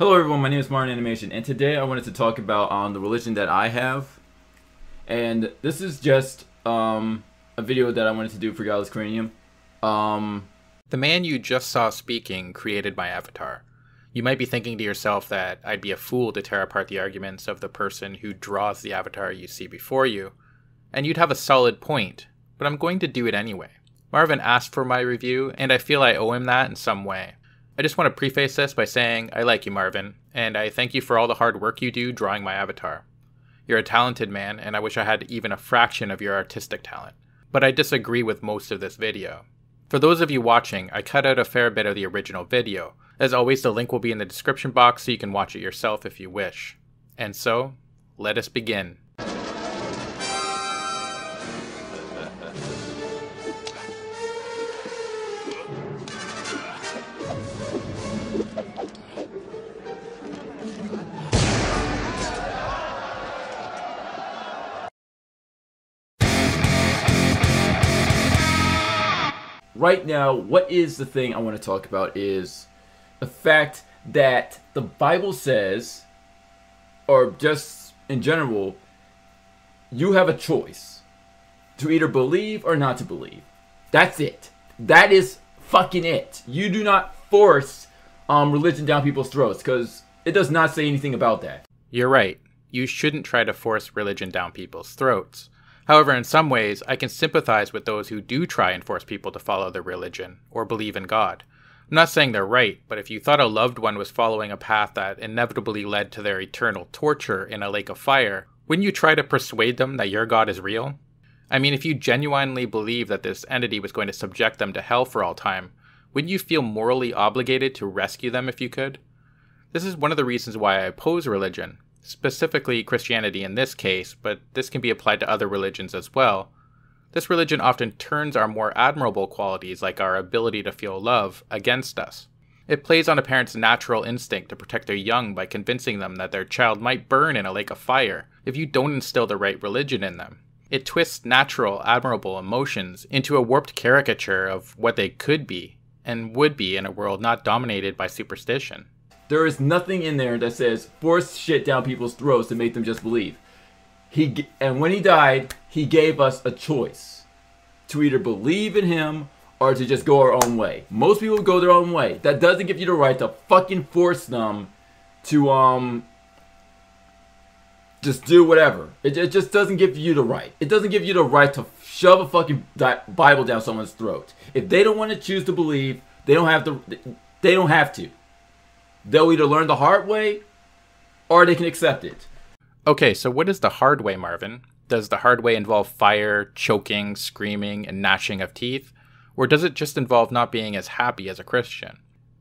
Hello everyone, my name is Marvin Animation, and today I wanted to talk about the religion that I have. And this is just a video that I wanted to do for Godless Cranium. The man you just saw speaking created my avatar. You might be thinking to yourself that I'd be a fool to tear apart the arguments of the person who draws the avatar you see before you, and you'd have a solid point, but I'm going to do it anyway. Marvin asked for my review, and I feel I owe him that in some way. I just want to preface this by saying I like you, Marvin, and I thank you for all the hard work you do drawing my avatar. You're a talented man, and I wish I had even a fraction of your artistic talent. But I disagree with most of this video. For those of you watching, I cut out a fair bit of the original video. As always, the link will be in the description box so you can watch it yourself if you wish. And so, let us begin. Right now, what is the thing I want to talk about is the fact that the Bible says, or just in general, you have a choice to either believe or not to believe. That's it. That is fucking it. You do not force religion down people's throats, because it does not say anything about that. You're right. You shouldn't try to force religion down people's throats. However, in some ways, I can sympathize with those who do try and force people to follow their religion, or believe in God. I'm not saying they're right, but if you thought a loved one was following a path that inevitably led to their eternal torture in a lake of fire, wouldn't you try to persuade them that your God is real? I mean, if you genuinely believe that this entity was going to subject them to hell for all time, wouldn't you feel morally obligated to rescue them if you could? This is one of the reasons why I oppose religion. Specifically Christianity in this case, but this can be applied to other religions as well. This religion often turns our more admirable qualities, like our ability to feel love, against us. It plays on a parent's natural instinct to protect their young by convincing them that their child might burn in a lake of fire if you don't instill the right religion in them. It twists natural, admirable emotions into a warped caricature of what they could be, and would be in a world not dominated by superstition. There is nothing in there that says force shit down people's throats to make them just believe. And when he died, he gave us a choice to either believe in him or to just go our own way. Most people go their own way. That doesn't give you the right to fucking force them to just do whatever. It just doesn't give you the right. It doesn't give you the right to shove a fucking Bible down someone's throat. If they don't want to choose to believe, they don't have to. They don't have to. They'll either learn the hard way, or they can accept it. Okay, so what is the hard way, Marvin? Does the hard way involve fire, choking, screaming, and gnashing of teeth? Or does it just involve not being as happy as a Christian?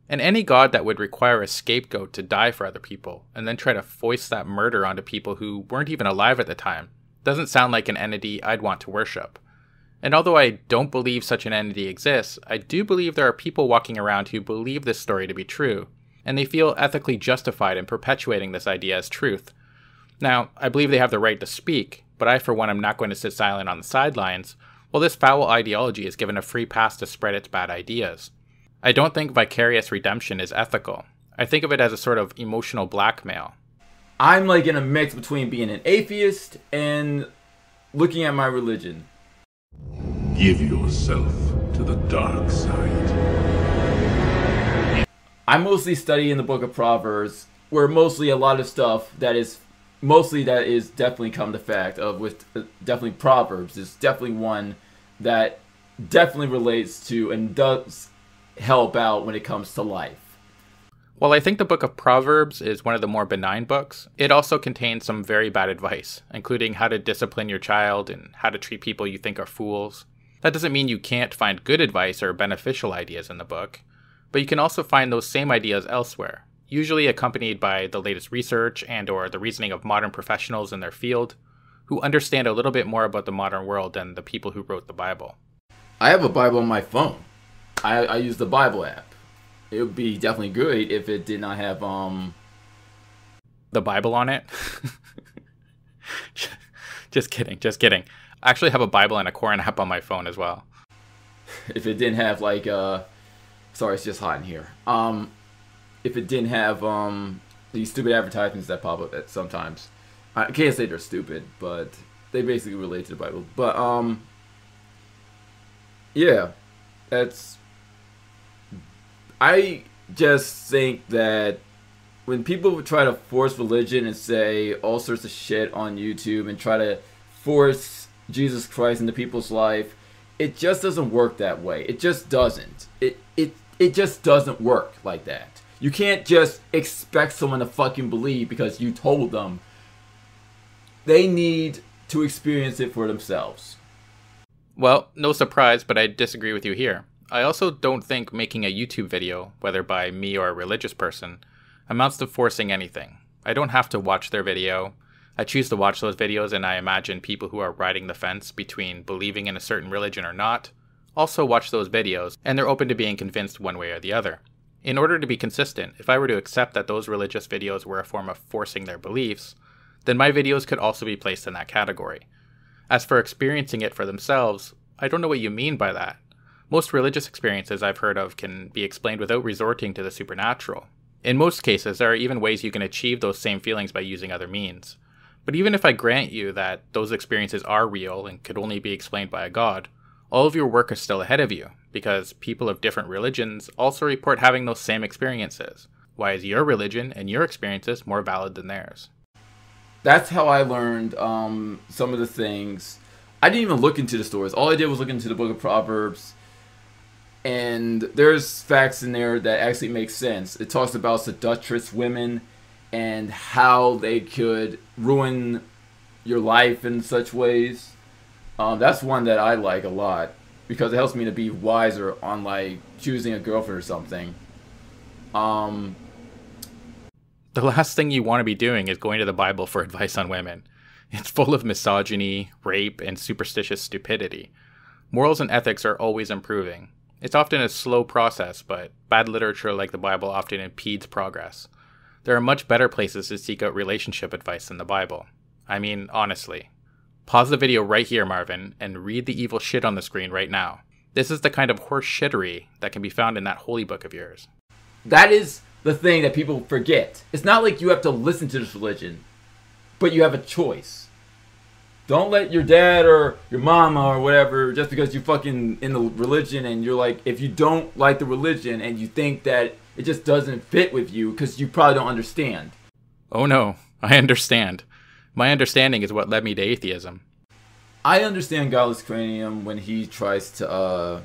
And any god that would require a scapegoat to die for other people, and then try to foist that murder onto people who weren't even alive at the time, doesn't sound like an entity I'd want to worship. And although I don't believe such an entity exists, I do believe there are people walking around who believe this story to be true, and they feel ethically justified in perpetuating this idea as truth. Now, I believe they have the right to speak, but I for one am not going to sit silent on the sidelines while this foul ideology is given a free pass to spread its bad ideas. I don't think vicarious redemption is ethical. I think of it as a sort of emotional blackmail. I'm like in a mix between being an atheist and looking at my religion. Give yourself to the dark side. I mostly study in the book of Proverbs, where mostly a lot of stuff that is definitely come to fact of with definitely Proverbs is definitely one that definitely relates to and does help out when it comes to life. While I think the book of Proverbs is one of the more benign books, it also contains some very bad advice, including how to discipline your child and how to treat people you think are fools. That doesn't mean you can't find good advice or beneficial ideas in the book. But you can also find those same ideas elsewhere, usually accompanied by the latest research and or the reasoning of modern professionals in their field, who understand a little bit more about the modern world than the people who wrote the Bible. I have a Bible on my phone. I use the Bible app. It would be definitely good if it did not have the Bible on it. Just kidding. I actually have a Bible and a Quran app on my phone as well. If it didn't have like sorry, it's just hot in here. If it didn't have these stupid advertisements that pop up at sometimes. I can't say they're stupid, but they basically relate to the Bible. But yeah, I just think that when people try to force religion and say all sorts of shit on YouTube and try to force Jesus Christ into people's life, it just doesn't work that way. It just doesn't. It just doesn't work like that. You can't just expect someone to fucking believe because you told them. They need to experience it for themselves. Well, no surprise, but I disagree with you here. I also don't think making a YouTube video, whether by me or a religious person, amounts to forcing anything. I don't have to watch their video. I choose to watch those videos, and I imagine people who are riding the fence between believing in a certain religion or not also watch those videos, and they're open to being convinced one way or the other. In order to be consistent, if I were to accept that those religious videos were a form of forcing their beliefs, then my videos could also be placed in that category. As for experiencing it for themselves, I don't know what you mean by that. Most religious experiences I've heard of can be explained without resorting to the supernatural. In most cases, there are even ways you can achieve those same feelings by using other means. But even if I grant you that those experiences are real and could only be explained by a god, all of your work is still ahead of you, because people of different religions also report having those same experiences. Why is your religion and your experiences more valid than theirs? That's how I learned some of the things. I didn't even look into the stories. All I did was look into the book of Proverbs. And there's facts in there that actually make sense. It talks about seductress women and how they could ruin your life in such ways. That's one that I like a lot because it helps me to be wiser on like choosing a girlfriend or something. The last thing you want to be doing is going to the Bible for advice on women. It's full of misogyny, rape, and superstitious stupidity. Morals and ethics are always improving. It's often a slow process, but bad literature like the Bible often impedes progress. There are much better places to seek out relationship advice than the Bible. I mean, honestly. Pause the video right here, Marvin, and read the evil shit on the screen right now. This is the kind of horse shittery that can be found in that holy book of yours. That is the thing that people forget. It's not like you have to listen to this religion, but you have a choice. Don't let your dad or your mama or whatever, just because you fucking in the religion and you're like, if you don't like the religion and you think that it just doesn't fit with you because you probably don't understand. Oh no, I understand. My understanding is what led me to atheism. I understand Godless Cranium when he tries to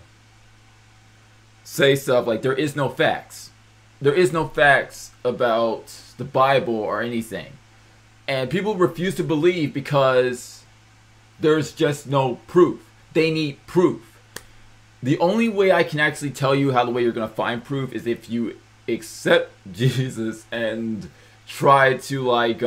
say stuff like there is no facts. There is no facts about the Bible or anything. And people refuse to believe because there's just no proof. They need proof. The only way I can actually tell you how the way you're going to find proof is if you accept Jesus and try to like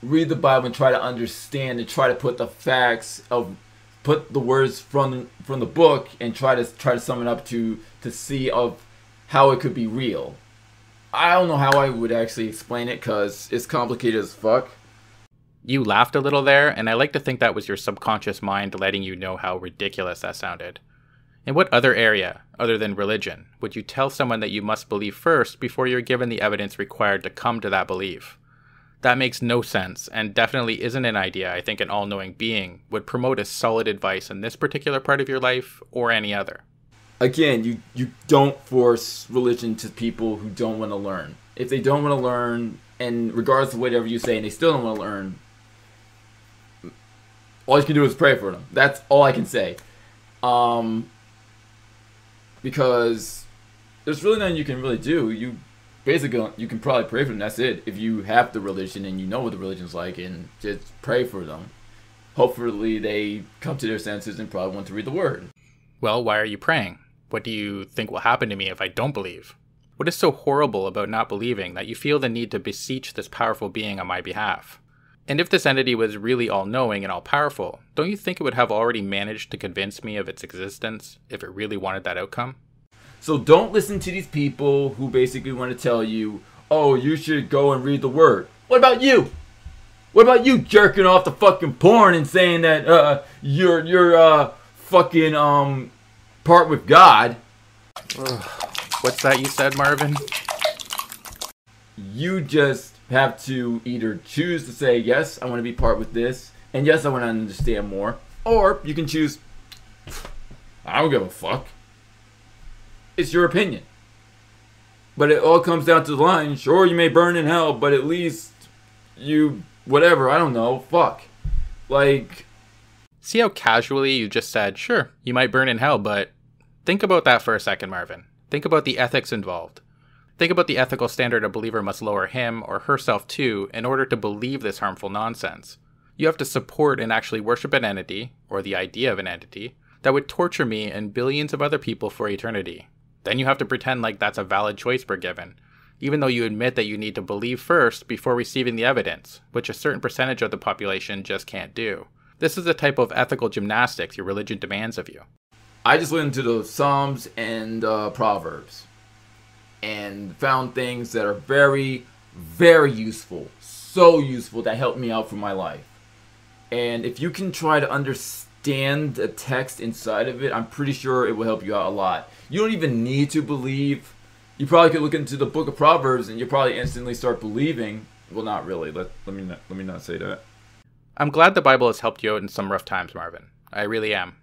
read the Bible and try to understand and try to put the facts of put the words from the book and try to sum it up to see of how it could be real. I don't know how I would actually explain it because it's complicated as fuck. You laughed a little there, and I like to think that was your subconscious mind letting you know how ridiculous that sounded. In what other area, other than religion, would you tell someone that you must believe first before you're given the evidence required to come to that belief? That makes no sense, and definitely isn't an idea I think an all-knowing being would promote as solid advice in this particular part of your life or any other. Again, you don't force religion to people who don't want to learn. If they don't want to learn, and regardless of whatever you say, and they still don't want to learn, all you can do is pray for them. That's all I can say. Because there's really nothing you can really do. You can probably pray for them. That's it. If you have the religion and you know what the religion's like, and just pray for them. Hopefully they come to their senses and probably want to read the word. Well, why are you praying? What do you think will happen to me if I don't believe? What is so horrible about not believing that you feel the need to beseech this powerful being on my behalf? And if this entity was really all-knowing and all-powerful, don't you think it would have already managed to convince me of its existence if it really wanted that outcome? So don't listen to these people who basically want to tell you, oh, you should go and read the word. What about you? What about you jerking off the fucking porn and saying that you're fucking part with God? What What's that you said, Marvin? You just have to either choose to say, yes, I want to be part with this, and yes, I want to understand more, or you can choose, I don't give a fuck. It's your opinion. But it all comes down to the line. Sure, you may burn in hell, but at least you, whatever, I don't know, fuck. Like, see how casually you just said, sure, you might burn in hell, but think about that for a second, Marvin. Think about the ethics involved. Think about the ethical standard a believer must lower him or herself to in order to believe this harmful nonsense. You have to support and actually worship an entity, or the idea of an entity, that would torture me and billions of other people for eternity. Then you have to pretend like that's a valid choice we're given, even though you admit that you need to believe first before receiving the evidence, which a certain percentage of the population just can't do. This is the type of ethical gymnastics your religion demands of you. I just went into the Psalms and Proverbs and found things that are very, very useful. So useful that helped me out for my life. And if you can try to understand the text inside of it, I'm pretty sure it will help you out a lot. You don't even need to believe. You probably could look into the book of Proverbs and you probably instantly start believing. Well, not really. Let me not say that. I'm glad the Bible has helped you out in some rough times, Marvin. I really am.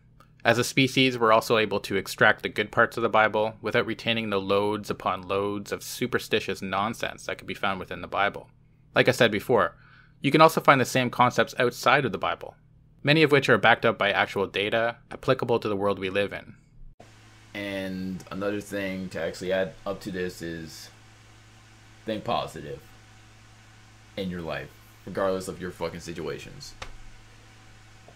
As a species, we're also able to extract the good parts of the Bible without retaining the loads upon loads of superstitious nonsense that can be found within the Bible. Like I said before, you can also find the same concepts outside of the Bible, many of which are backed up by actual data applicable to the world we live in. And another thing to actually add up to this is think positive in your life, regardless of your fucking situations.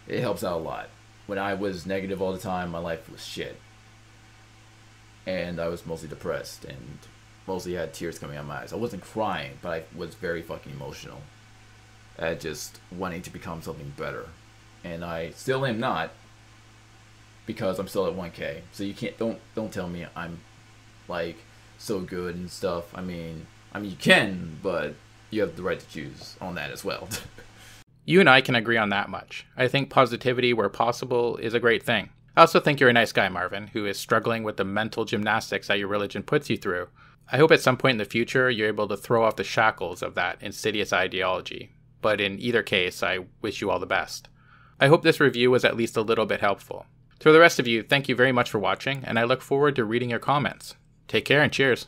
It helps out a lot. When I was negative all the time, my life was shit. And I was mostly depressed and mostly had tears coming out of my eyes. I wasn't crying, but I was very fucking emotional. At just wanting to become something better. And I still am not, because I'm still at 1K. So you can't, don't tell me I'm like so good and stuff. I mean you can, but you have the right to choose on that as well. You and I can agree on that much. I think positivity where possible is a great thing. I also think you're a nice guy, Marvin, who is struggling with the mental gymnastics that your religion puts you through. I hope at some point in the future you're able to throw off the shackles of that insidious ideology. But in either case, I wish you all the best. I hope this review was at least a little bit helpful. To the rest of you, thank you very much for watching, and I look forward to reading your comments. Take care and cheers.